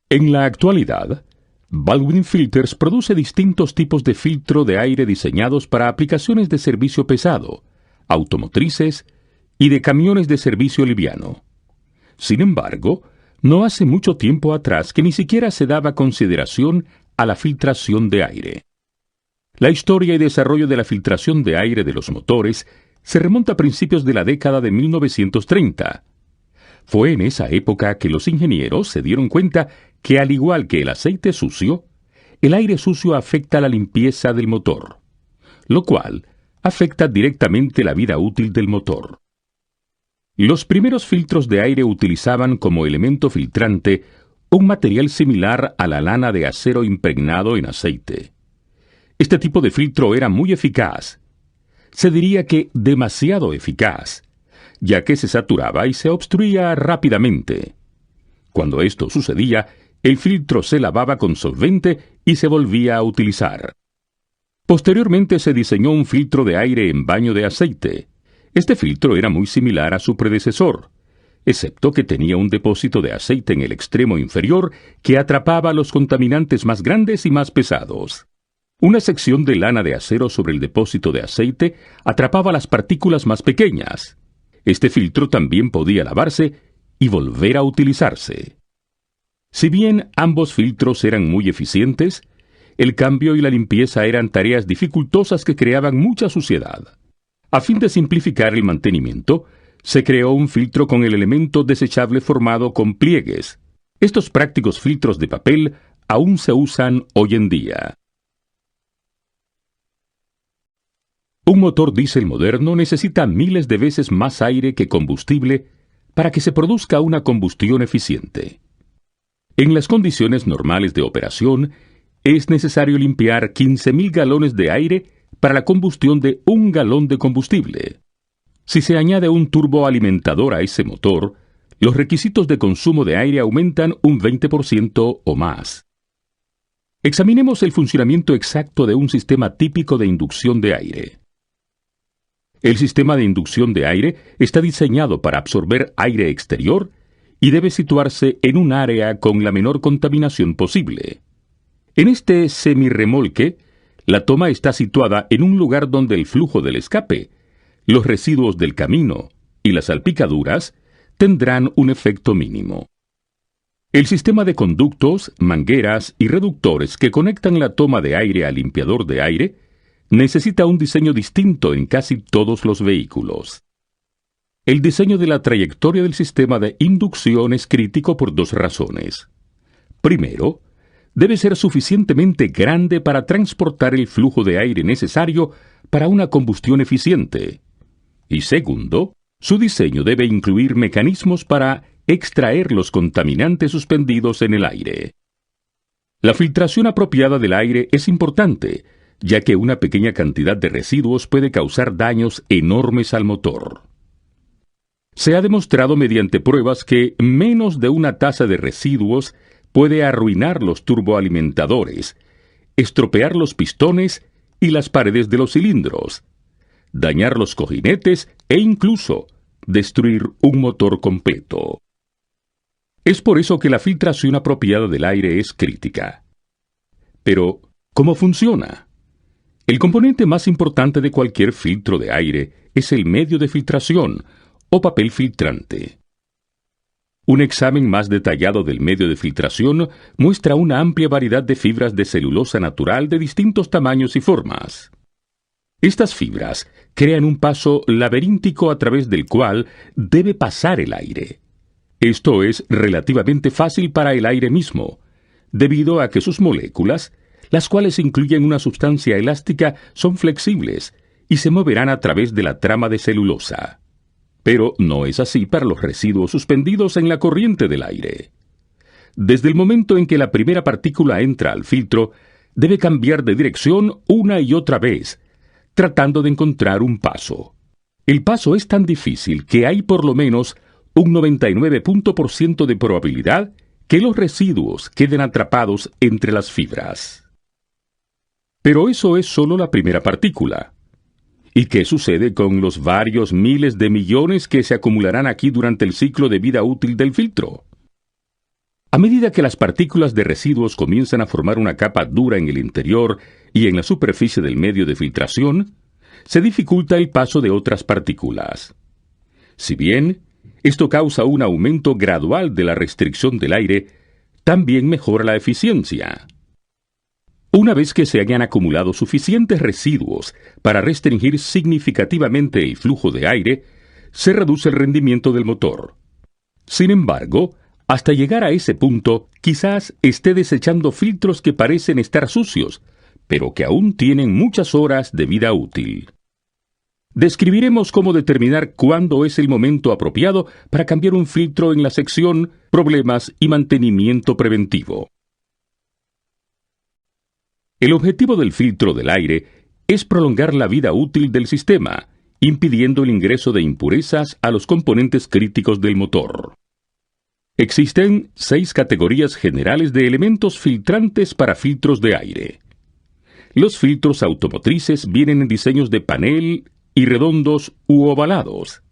En la actualidad, Baldwin Filters produce distintos tipos de filtro de aire diseñados para aplicaciones de servicio pesado, automotrices y de camiones de servicio liviano. Sin embargo, no hace mucho tiempo atrás que ni siquiera se daba consideración a la filtración de aire. La historia y desarrollo de la filtración de aire de los motores se remonta a principios de la década de 1930. Fue en esa época que los ingenieros se dieron cuenta que, al igual que el aceite sucio, el aire sucio afecta la limpieza del motor, lo cual afecta directamente la vida útil del motor. Los primeros filtros de aire utilizaban como elemento filtrante un material similar a la lana de acero impregnado en aceite. Este tipo de filtro era muy eficaz. Se diría que demasiado eficaz, ya que se saturaba y se obstruía rápidamente. Cuando esto sucedía, el filtro se lavaba con solvente y se volvía a utilizar. Posteriormente se diseñó un filtro de aire en baño de aceite. Este filtro era muy similar a su predecesor, excepto que tenía un depósito de aceite en el extremo inferior que atrapaba los contaminantes más grandes y más pesados. Una sección de lana de acero sobre el depósito de aceite atrapaba las partículas más pequeñas. Este filtro también podía lavarse y volver a utilizarse. Si bien ambos filtros eran muy eficientes, el cambio y la limpieza eran tareas dificultosas que creaban mucha suciedad. A fin de simplificar el mantenimiento, se creó un filtro con el elemento desechable formado con pliegues. Estos prácticos filtros de papel aún se usan hoy en día. Un motor diésel moderno necesita miles de veces más aire que combustible para que se produzca una combustión eficiente. En las condiciones normales de operación, es necesario limpiar 15.000 galones de aire para la combustión de 1 galón de combustible. Si se añade un turboalimentador a ese motor, los requisitos de consumo de aire aumentan un 20% o más. Examinemos el funcionamiento exacto de un sistema típico de inducción de aire. El sistema de inducción de aire está diseñado para absorber aire exterior y debe situarse en un área con la menor contaminación posible. En este semirremolque, la toma está situada en un lugar donde el flujo del escape, los residuos del camino y las salpicaduras tendrán un efecto mínimo. El sistema de conductos, mangueras y reductores que conectan la toma de aire al limpiador de aire necesita un diseño distinto en casi todos los vehículos. El diseño de la trayectoria del sistema de inducción es crítico por 2 razones. Primero, debe ser suficientemente grande para transportar el flujo de aire necesario para una combustión eficiente. Y segundo, su diseño debe incluir mecanismos para extraer los contaminantes suspendidos en el aire. La filtración apropiada del aire es importante, ya que una pequeña cantidad de residuos puede causar daños enormes al motor. Se ha demostrado mediante pruebas que menos de una taza de residuos puede arruinar los turboalimentadores, estropear los pistones y las paredes de los cilindros, dañar los cojinetes e incluso destruir un motor completo. Es por eso que la filtración apropiada del aire es crítica. Pero, ¿cómo funciona? El componente más importante de cualquier filtro de aire es el medio de filtración o papel filtrante. Un examen más detallado del medio de filtración muestra una amplia variedad de fibras de celulosa natural de distintos tamaños y formas. Estas fibras crean un paso laberíntico a través del cual debe pasar el aire. Esto es relativamente fácil para el aire mismo, debido a que sus moléculas, las cuales incluyen una sustancia elástica, son flexibles y se moverán a través de la trama de celulosa. Pero no es así para los residuos suspendidos en la corriente del aire. Desde el momento en que la primera partícula entra al filtro, debe cambiar de dirección una y otra vez, tratando de encontrar un paso. El paso es tan difícil que hay por lo menos un 99% de probabilidad que los residuos queden atrapados entre las fibras. Pero eso es solo la primera partícula. ¿Y qué sucede con los varios miles de millones que se acumularán aquí durante el ciclo de vida útil del filtro? A medida que las partículas de residuos comienzan a formar una capa dura en el interior y en la superficie del medio de filtración, se dificulta el paso de otras partículas. Si bien esto causa un aumento gradual de la restricción del aire, también mejora la eficiencia. Una vez que se hayan acumulado suficientes residuos para restringir significativamente el flujo de aire, se reduce el rendimiento del motor. Sin embargo, hasta llegar a ese punto, quizás esté desechando filtros que parecen estar sucios, pero que aún tienen muchas horas de vida útil. Describiremos cómo determinar cuándo es el momento apropiado para cambiar un filtro en la sección Problemas y mantenimiento preventivo. El objetivo del filtro del aire es prolongar la vida útil del sistema, impidiendo el ingreso de impurezas a los componentes críticos del motor. Existen 6 categorías generales de elementos filtrantes para filtros de aire. Los filtros automotrices vienen en diseños de panel y redondos u ovalados.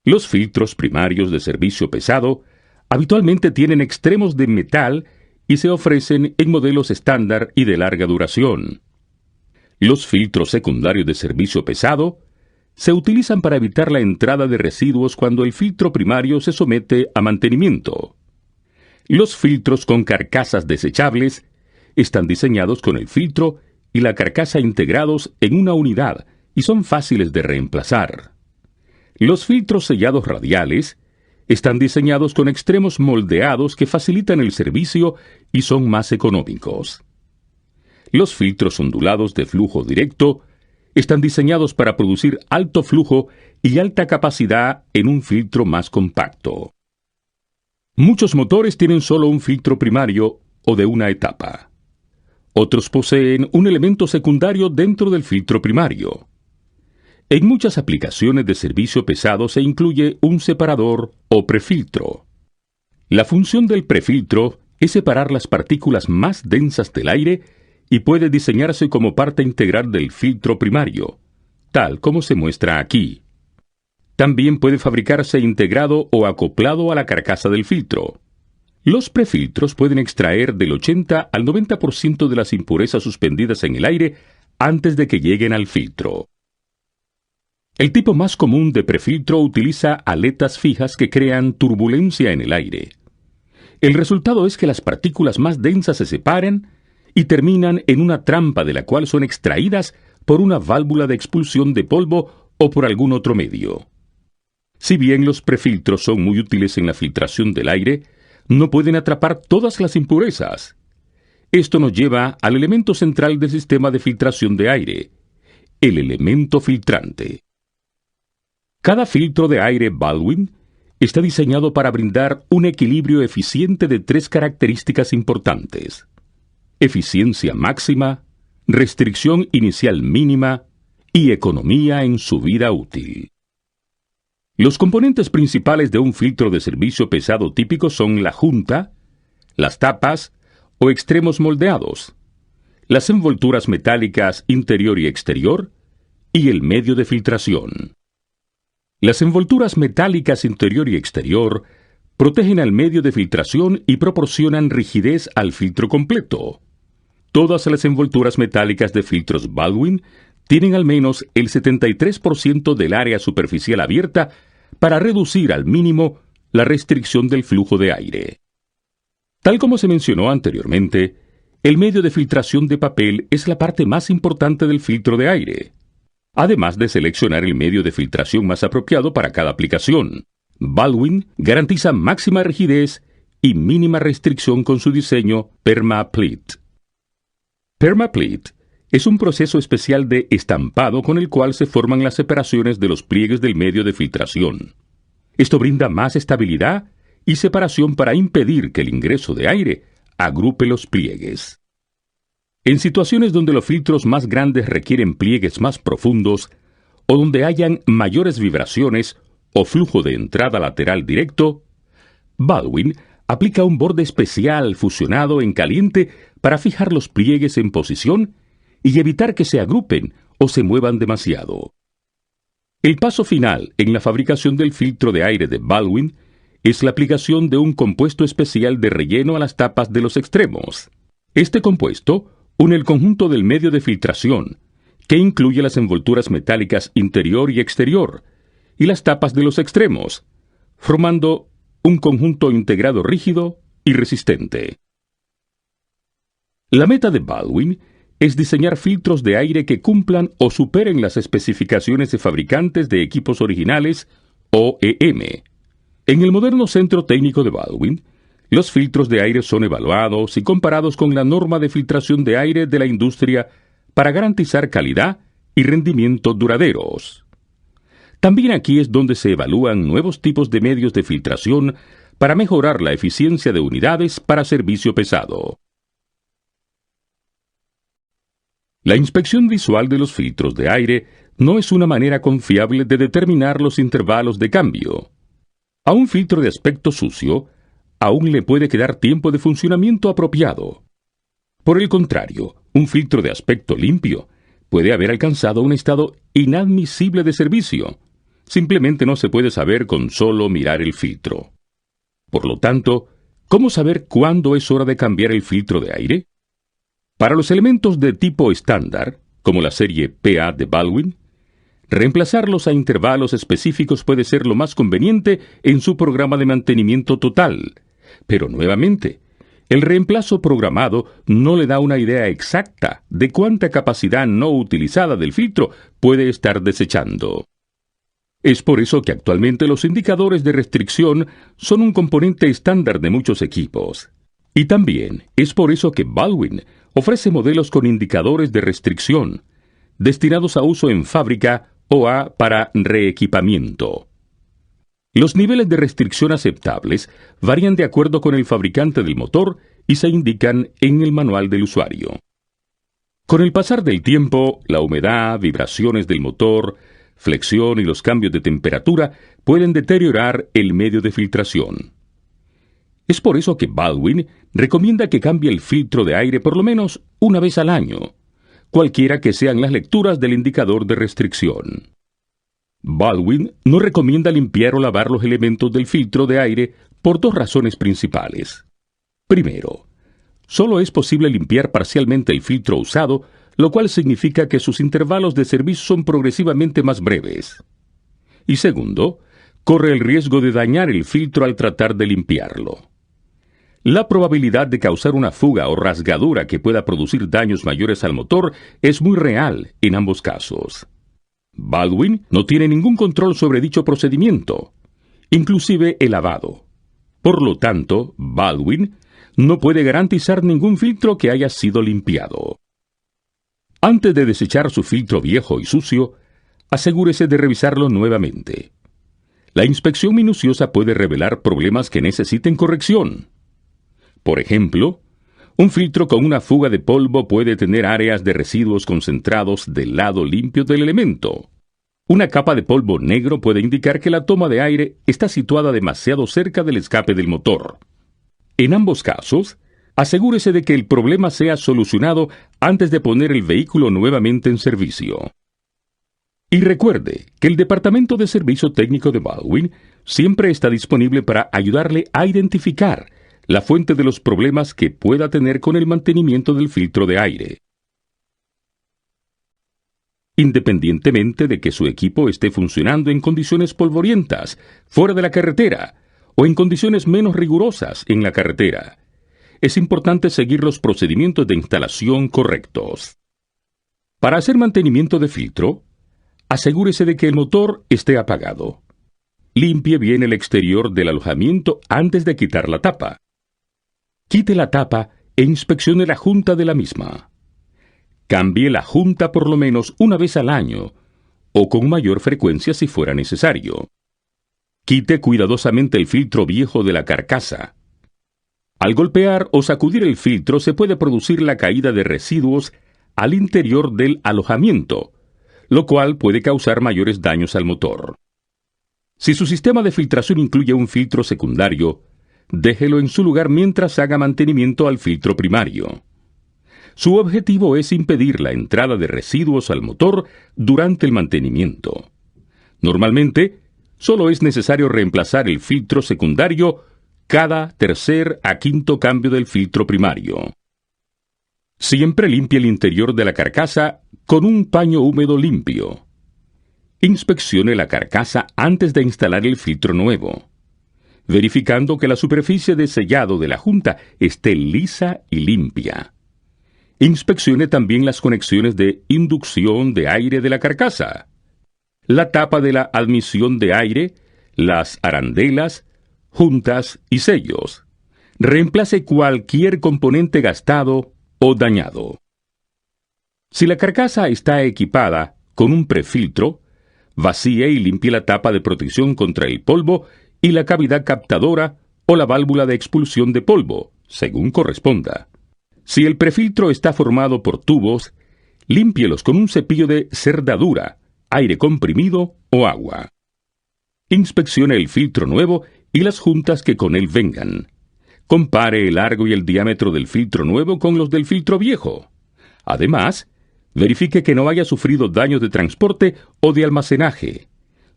Los filtros primarios de servicio pesado habitualmente tienen extremos de metal y se ofrecen en modelos estándar y de larga duración. Los filtros secundarios de servicio pesado se utilizan para evitar la entrada de residuos cuando el filtro primario se somete a mantenimiento. Los filtros con carcasas desechables están diseñados con el filtro y la carcasa integrados en una unidad y son fáciles de reemplazar. Los filtros sellados radiales están diseñados con extremos moldeados que facilitan el servicio y son más económicos. Los filtros ondulados de flujo directo están diseñados para producir alto flujo y alta capacidad en un filtro más compacto. Muchos motores tienen solo un filtro primario o de una etapa. Otros poseen un elemento secundario dentro del filtro primario. En muchas aplicaciones de servicio pesado se incluye un separador o prefiltro. La función del prefiltro es separar las partículas más densas del aire y puede diseñarse como parte integral del filtro primario, tal como se muestra aquí. También puede fabricarse integrado o acoplado a la carcasa del filtro. Los prefiltros pueden extraer del 80 al 90% de las impurezas suspendidas en el aire antes de que lleguen al filtro. El tipo más común de prefiltro utiliza aletas fijas que crean turbulencia en el aire. El resultado es que las partículas más densas se separan y terminan en una trampa de la cual son extraídas por una válvula de expulsión de polvo o por algún otro medio. Si bien los prefiltros son muy útiles en la filtración del aire, no pueden atrapar todas las impurezas. Esto nos lleva al elemento central del sistema de filtración de aire, el elemento filtrante. Cada filtro de aire Baldwin está diseñado para brindar un equilibrio eficiente de 3 características importantes: eficiencia máxima, restricción inicial mínima y economía en su vida útil. Los componentes principales de un filtro de servicio pesado típico son la junta, las tapas o extremos moldeados, las envolturas metálicas interior y exterior y el medio de filtración. Las envolturas metálicas interior y exterior protegen al medio de filtración y proporcionan rigidez al filtro completo. Todas las envolturas metálicas de filtros Baldwin tienen al menos el 73% del área superficial abierta para reducir al mínimo la restricción del flujo de aire. Tal como se mencionó anteriormente, el medio de filtración de papel es la parte más importante del filtro de aire. Además de seleccionar el medio de filtración más apropiado para cada aplicación, Baldwin garantiza máxima rigidez y mínima restricción con su diseño PermaPleat. PermaPleat es un proceso especial de estampado con el cual se forman las separaciones de los pliegues del medio de filtración. Esto brinda más estabilidad y separación para impedir que el ingreso de aire agrupe los pliegues. En situaciones donde los filtros más grandes requieren pliegues más profundos o donde hayan mayores vibraciones o flujo de entrada lateral directo, Baldwin aplica un borde especial fusionado en caliente para fijar los pliegues en posición y evitar que se agrupen o se muevan demasiado. El paso final en la fabricación del filtro de aire de Baldwin es la aplicación de un compuesto especial de relleno a las tapas de los extremos. Este compuesto une el conjunto del medio de filtración, que incluye las envolturas metálicas interior y exterior, y las tapas de los extremos, formando un conjunto integrado rígido y resistente. La meta de Baldwin es diseñar filtros de aire que cumplan o superen las especificaciones de fabricantes de equipos originales, OEM. En el moderno centro técnico de Baldwin, los filtros de aire son evaluados y comparados con la norma de filtración de aire de la industria para garantizar calidad y rendimiento duraderos. También aquí es donde se evalúan nuevos tipos de medios de filtración para mejorar la eficiencia de unidades para servicio pesado. La inspección visual de los filtros de aire no es una manera confiable de determinar los intervalos de cambio. A un filtro de aspecto sucio, aún le puede quedar tiempo de funcionamiento apropiado. Por el contrario, un filtro de aspecto limpio puede haber alcanzado un estado inadmisible de servicio. Simplemente no se puede saber con solo mirar el filtro. Por lo tanto, ¿cómo saber cuándo es hora de cambiar el filtro de aire? Para los elementos de tipo estándar, como la serie PA de Baldwin, reemplazarlos a intervalos específicos puede ser lo más conveniente en su programa de mantenimiento total. Pero nuevamente, el reemplazo programado no le da una idea exacta de cuánta capacidad no utilizada del filtro puede estar desechando. Es por eso que actualmente los indicadores de restricción son un componente estándar de muchos equipos. Y también es por eso que Baldwin ofrece modelos con indicadores de restricción, destinados a uso en fábrica o para reequipamiento. Los niveles de restricción aceptables varían de acuerdo con el fabricante del motor y se indican en el manual del usuario. Con el pasar del tiempo, la humedad, vibraciones del motor, flexión y los cambios de temperatura pueden deteriorar el medio de filtración. Es por eso que Baldwin recomienda que cambie el filtro de aire por lo menos una vez al año, cualquiera que sean las lecturas del indicador de restricción. Baldwin no recomienda limpiar o lavar los elementos del filtro de aire por dos razones principales. Primero, solo es posible limpiar parcialmente el filtro usado, lo cual significa que sus intervalos de servicio son progresivamente más breves. Y segundo, corre el riesgo de dañar el filtro al tratar de limpiarlo. La probabilidad de causar una fuga o rasgadura que pueda producir daños mayores al motor es muy real en ambos casos. Baldwin no tiene ningún control sobre dicho procedimiento, inclusive el lavado. Por lo tanto, Baldwin no puede garantizar ningún filtro que haya sido limpiado. Antes de desechar su filtro viejo y sucio, asegúrese de revisarlo nuevamente. La inspección minuciosa puede revelar problemas que necesiten corrección. Por ejemplo, un filtro con una fuga de polvo puede tener áreas de residuos concentrados del lado limpio del elemento. Una capa de polvo negro puede indicar que la toma de aire está situada demasiado cerca del escape del motor. En ambos casos, asegúrese de que el problema sea solucionado antes de poner el vehículo nuevamente en servicio. Y recuerde que el Departamento de Servicio Técnico de Baldwin siempre está disponible para ayudarle a identificar la fuente de los problemas que pueda tener con el mantenimiento del filtro de aire. Independientemente de que su equipo esté funcionando en condiciones polvorientas, fuera de la carretera, o en condiciones menos rigurosas en la carretera, es importante seguir los procedimientos de instalación correctos. Para hacer mantenimiento de filtro, asegúrese de que el motor esté apagado. Limpie bien el exterior del alojamiento antes de quitar la tapa. Quite la tapa e inspeccione la junta de la misma. Cambie la junta por lo menos una vez al año, o con mayor frecuencia si fuera necesario. Quite cuidadosamente el filtro viejo de la carcasa. Al golpear o sacudir el filtro se puede producir la caída de residuos al interior del alojamiento, lo cual puede causar mayores daños al motor. Si su sistema de filtración incluye un filtro secundario, déjelo en su lugar mientras haga mantenimiento al filtro primario. Su objetivo es impedir la entrada de residuos al motor durante el mantenimiento. Normalmente, Solo es necesario reemplazar el filtro secundario cada tercer a quinto cambio del filtro primario. Siempre limpie el interior de la carcasa con un paño húmedo limpio. Inspeccione la carcasa antes de instalar el filtro nuevo, verificando que la superficie de sellado de la junta esté lisa y limpia. Inspeccione también las conexiones de inducción de aire de la carcasa, la tapa de la admisión de aire, las arandelas, juntas y sellos. Reemplace cualquier componente gastado o dañado. Si la carcasa está equipada con un prefiltro, vacíe y limpie la tapa de protección contra el polvo y la cavidad captadora o la válvula de expulsión de polvo, según corresponda. Si el prefiltro está formado por tubos, límpielos con un cepillo de cerdadura, aire comprimido o agua. Inspeccione el filtro nuevo y las juntas que con él vengan. Compare el largo y el diámetro del filtro nuevo con los del filtro viejo. Además, verifique que no haya sufrido daños de transporte o de almacenaje.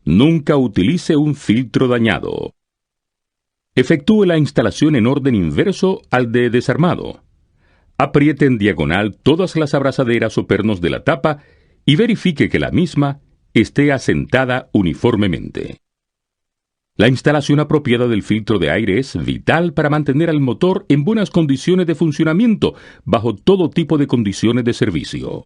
Nunca utilice un filtro dañado. Efectúe la instalación en orden inverso al de desarmado. Apriete en diagonal todas las abrazaderas o pernos de la tapa y verifique que la misma esté asentada uniformemente. La instalación apropiada del filtro de aire es vital para mantener al motor en buenas condiciones de funcionamiento bajo todo tipo de condiciones de servicio.